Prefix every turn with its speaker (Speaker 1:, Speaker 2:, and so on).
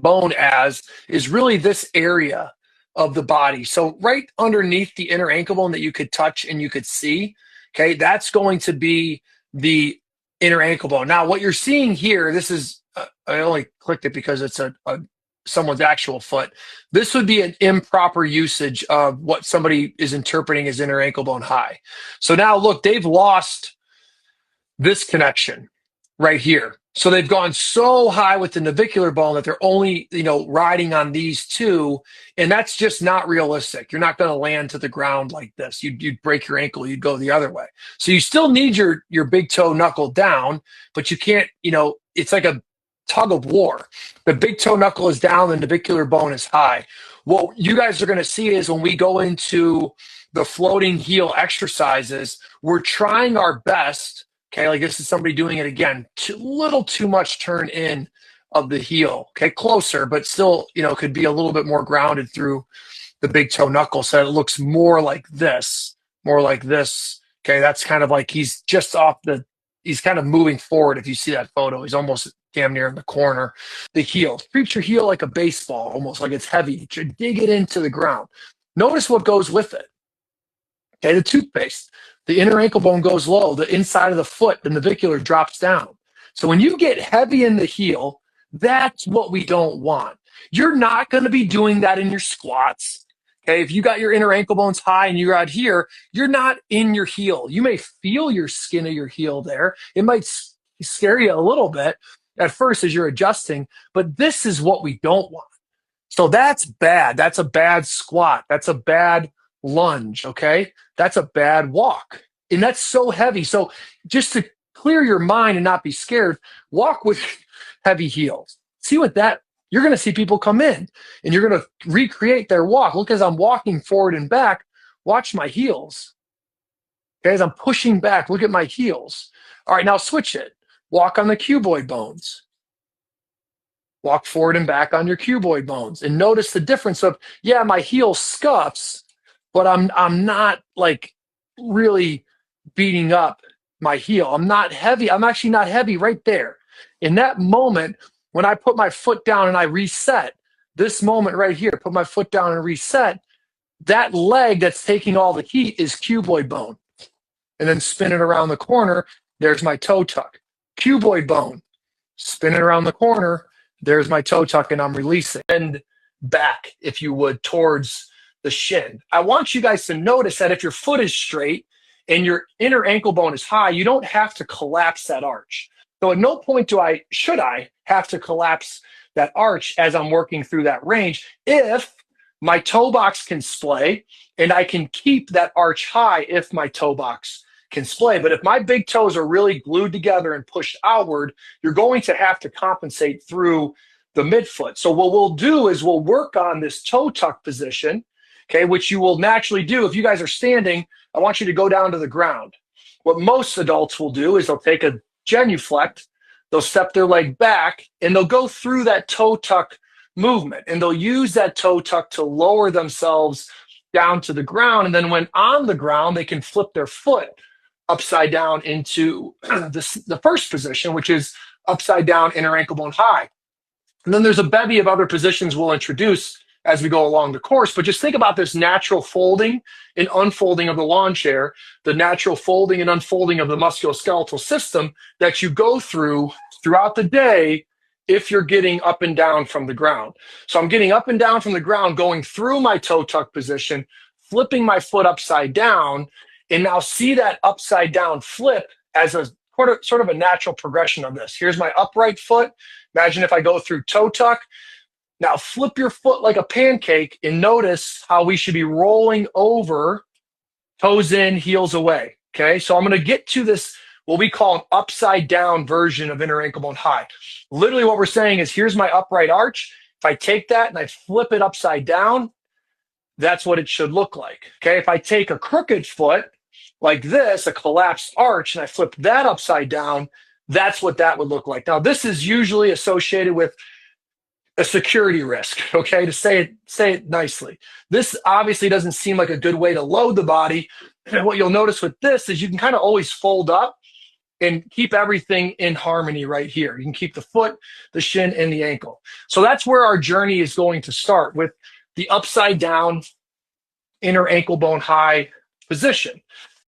Speaker 1: bone as is really this area of the body. So right underneath the inner ankle bone that you could touch and you could see, okay, that's going to be the inner ankle bone. Now, what you're seeing here, this is, I only clicked it because it's someone's actual foot. This would be an improper usage of what somebody is interpreting as inner ankle bone high. So now look, they've lost this connection right here. So they've gone so high with the navicular bone that they're only, riding on these two, and that's just not realistic. You're not going to land to the ground like this. You'd break your ankle, you'd go the other way. So you still need your big toe knuckle down, but you can't, it's like a tug of war. The big toe knuckle is down, the navicular bone is high. What you guys are going to see is when we go into the floating heel exercises, we're trying our best. Okay, like this is somebody doing it again. Little too much turn in of the heel. Okay, closer, but still, could be a little bit more grounded through the big toe knuckle. So it looks more like this. Okay, that's kind of like he's just he's kind of moving forward. If you see that photo, he's almost damn near in the corner. The heel. Treat your heel like a baseball, almost like it's heavy. Dig it into the ground. Notice what goes with it. Okay, the toothpaste. The inner ankle bone goes low. The inside of the foot, the navicular, drops down. So when you get heavy in the heel, that's what we don't want. You're not going to be doing that in your squats. Okay, if you got your inner ankle bones high and you're out here, you're not in your heel. You may feel your skin of your heel there. It might scare you a little bit at first as you're adjusting, but this is what we don't want. So that's bad. That's a bad squat. That's a bad lunge, okay? That's a bad walk. And that's so heavy. So just to clear your mind and not be scared, walk with heavy heels. See what you're going to see people come in and you're going to recreate their walk. Look, as I'm walking forward and back, watch my heels. Okay, as I'm pushing back, look at my heels. All right, now switch it. Walk on the cuboid bones. Walk forward and back on your cuboid bones. And notice the difference of, yeah, my heel scuffs, but I'm not like really beating up my heel. I'm not heavy. I'm actually not heavy right there. In that moment, when I put my foot down and I reset, this moment right here, put my foot down and reset, that leg that's taking all the heat is cuboid bone. And then spin it around the corner, there's my toe tuck. Cuboid bone, spin it around the corner, there's my toe tuck, and I'm releasing. And back, if you would, towards the shin. I want you guys to notice that if your foot is straight and your inner ankle bone is high, you don't have to collapse that arch. So at no point should I have to collapse that arch as I'm working through that range if my toe box can splay and I can keep that arch high if my toe box can splay. But if my big toes are really glued together and pushed outward, you're going to have to compensate through the midfoot. So what we'll do is we'll work on this toe tuck position, okay, which you will naturally do. If you guys are standing, I want you to go down to the ground. What most adults will do is they'll take a genuflect, they'll step their leg back, and they'll go through that toe tuck movement. And they'll use that toe tuck to lower themselves down to the ground. And then when on the ground, they can flip their foot upside down into the first position, which is upside down inner ankle bone high. And then there's a bevy of other positions we'll introduce as we go along the course. But just think about this natural folding and unfolding of the lawn chair, the natural folding and unfolding of the musculoskeletal system that you go through throughout the day if you're getting up and down from the ground. So I'm getting up and down from the ground, going through my toe tuck position, flipping my foot upside down, and now see that upside down flip as a sort of a natural progression of this. Here's my upright foot. Imagine if I go through toe tuck. Now flip your foot like a pancake and notice how we should be rolling over, toes in, heels away. Okay, so I'm going to get to this, what we call an upside down version of inner ankle bone high. Literally what we're saying is here's my upright arch. If I take that and I flip it upside down, that's what it should look like. Okay, if I take a crooked foot like this, a collapsed arch, and I flip that upside down, that's what that would look like. Now, this is usually associated with a security risk, okay, to say it nicely. This obviously doesn't seem like a good way to load the body. And what you'll notice with this is you can kind of always fold up and keep everything in harmony right here. You can keep the foot, the shin, and the ankle. So that's where our journey is going to start, with the upside down inner ankle bone high position.